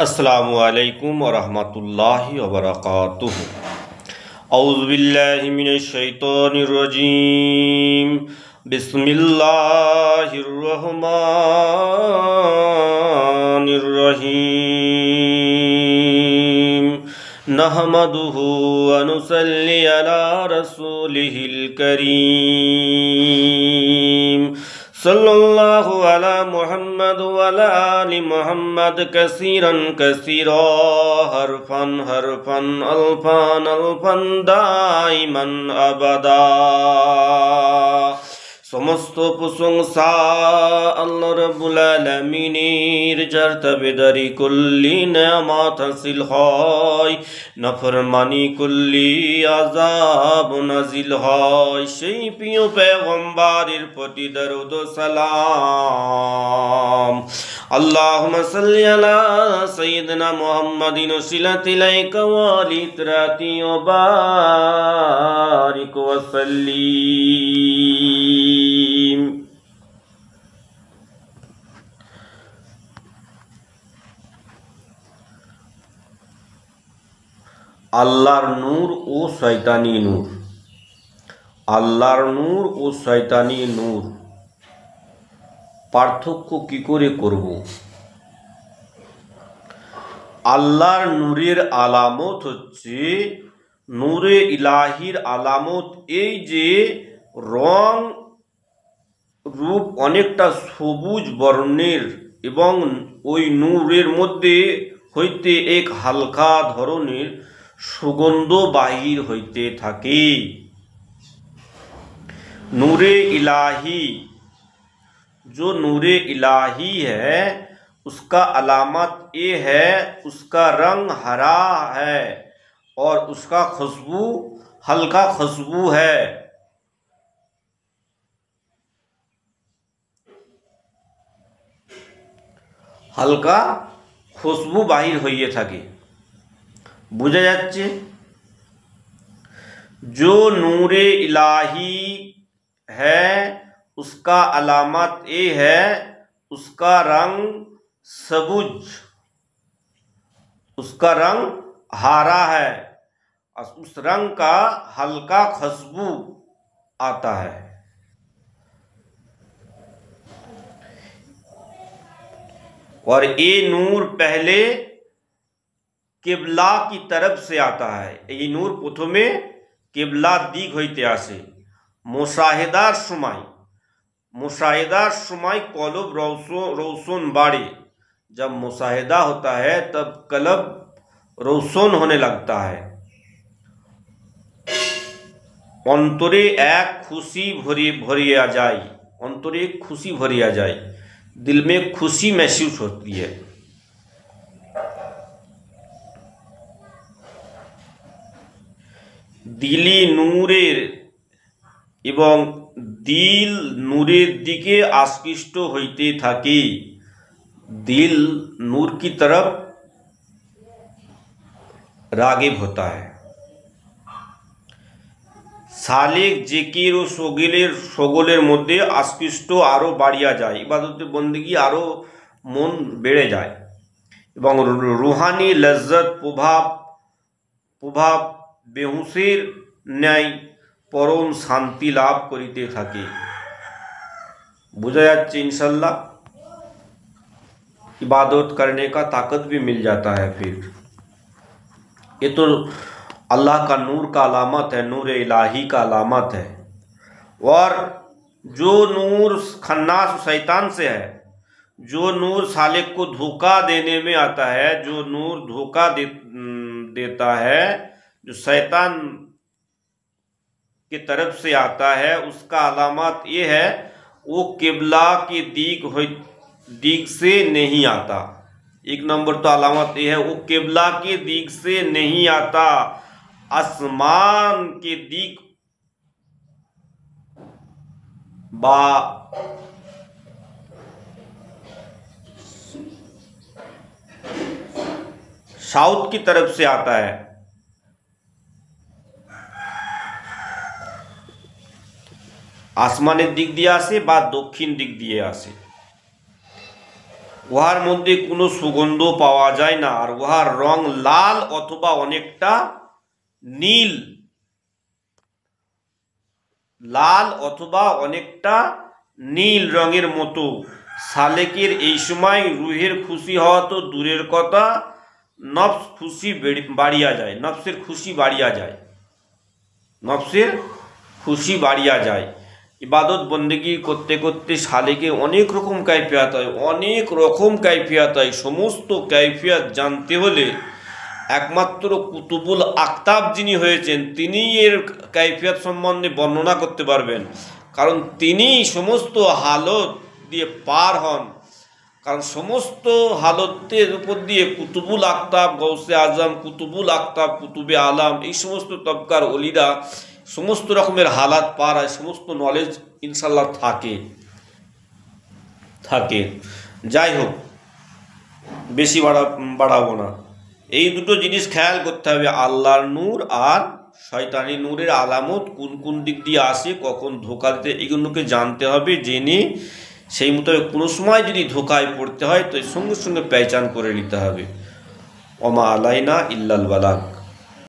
अस्सलामु अलैकुम वरहमतुल्लाहि वबरकातुहू। औज़ु बिल्लाहि मिनश शैतानिर रजीम। बिस्मिल्लाहिर रहमानिर रहीम। नहमदुहु व नुसल्ली अला रसूलिहिल करीम। सल्लल्लाहु अला मुहम्मद वला आलि मुहम्मद कसीरन कसीरा हरफन हरफन अल्फान अल्फन दाइमन अबदा। समस्त प्रशंसा अल्लाह रब्बुल आलामीनेर যার তাবেদারি কুল্লি নেয়ামত হাসিল হয়, নাফরমানি কুল্লি আযাব নাজিল হয়। সেই প্রিয় পয়গম্বরের প্রতি দরুদ ও সালাম। আল্লাহুম্মা সাল্লি আলা সাইয়্যিদিনা মুহাম্মাদিন ওয়াসিলাতি ইলাইকা ওয়া লিতরাতি ওয়া বারিক ওয়া সাল্লিম। আল্লাহর নূর ও শয়তানি নূর। আল্লাহর নূর ও শয়তানি নূর পার্থক্য কি করে করব? আল্লাহর নূরের আলামত হচ্ছে, নূরে ইলাহির আলামত এই যে রং রূপ অনেকটা সবুজ বর্ণের এবং ওই নূরের মধ্যে হইতে এক হালকা ধরনের সুগন্ধ বাহির হইতে থাকে। नूरे इलाही, जो नूरे इलाही है उसका अलामत ये है, उसका रंग हरा है और उसका खुशबू हल्का खुशबू है। हल्का खुशबू बाहिर হইয়ে থাকে। বুঝা যাচ্ছে? जो नूरे इलाही है उसका अलामत ये है, उसका रंग सबुज, उसका रंग हरा है और उस रंग का हल्का खुशबू आता है। और ये नूर पहले किबला की तरफ से आता है। ये नूर प्रथमे किबला दिक হইতে আসে। मुशाहिदार समय कलब रोशन बाड़े। जब मुशाहिदा होता है तब कलब रोशन होने लगता है। अंतरे एक खुशी भरिया जाए, अंतरे एक खुशी भरिया जाए, दिल में खुशी महसूस होती है। दिली नूरेर এবং दिल नूरेर दिके आकृष्ट होते থাকে। दिल नूर की तरफ रागिब होता है। सालेक जिकिर ও সগলের মধ্যে आकृष्ट আরো বাড়িয়া যায়, ইবাদতে বন্দেগী আরো মন বেড়ে যায় এবং রুহানি লজ্জত প্রভাব বেহুশের ন্যায় परम शांति लाभ करिते थाके। बुझा जाच्छे इंशाल्लाह। इबादत करने का ताकत भी मिल जाता है। फिर ये तो अल्लाह का नूर का अलामत है, नूर इलाही का अलामत है। और जो नूर खन्नास शैतान से है, जो नूर सालिक को धोखा देने में आता है, जो नूर धोखा देता है, जो शैतान की तरफ से आता है, उसका अलामत ये है वो किबला की दिक से नहीं आता। एक नंबर तो अलामत ये है वो किबला की दिक से नहीं आता, आसमान की दिक बा साउथ की तरफ से आता है। आसमानेर दिक दिए आसे बा दक्षिण दिक दिए आसे। উহার মধ্যে কোনো সুগন্ধ পাওয়া যায় না, আর উহার রং লাল অথবা অনেকটা নীল, লাল অথবা অনেকটা নীল রঙের মতো। সালেকের এই সময় রুহের খুশি হওয়া তো দূরের কথা, নফস খুশি বাড়িয়া যায়, নফসের খুশি বাড়িয়া যায়, নফসের খুশি বাড়িয়া যায়। ইবাদত বন্দেগী করতে করতে সালেকে অনেক রকম কাইফিয়াত হয়, অনেক রকম কাইফিয়াত হয়। সমস্ত কাইফিয়াত জানতে হলে একমাত্র কুতুবুল আকতাব যিনি হয়েছেন তিনি এর কাইফিয়াত সম্বন্ধে বর্ণনা করতে পারবেন, কারণ তিনি সমস্ত হালত দিয়ে পার হন। কারণ সমস্ত হালতের উপর দিয়ে কুতুবুল আকতাব, গৌসে আজম, কুতুবুল আকতাব, কুতুবে আলাম, এই সমস্ত তবকার অলিরা সমস্ত রকমের হালাত পার হয়, সমস্ত নলেজ ইনশাল্লাহ থাকে। যাই হোক, বেশি বাড়াবো না। এই দুটো জিনিস খেয়াল করতে হবে, আল্লাহর নূর আর শয়তানি নূরের আলামত কোন কোন দিক দিয়ে আসে, কখন ধোকা দিতে, এগুলোকে জানতে হবে। জেনে সেই মোতাবেক কোনো সময় যদি ধোকায় পড়তে হয় তো সঙ্গে সঙ্গে পেহচান করে নিতে হবে। ওমা আলাইনা ইল্লাল বালাগ।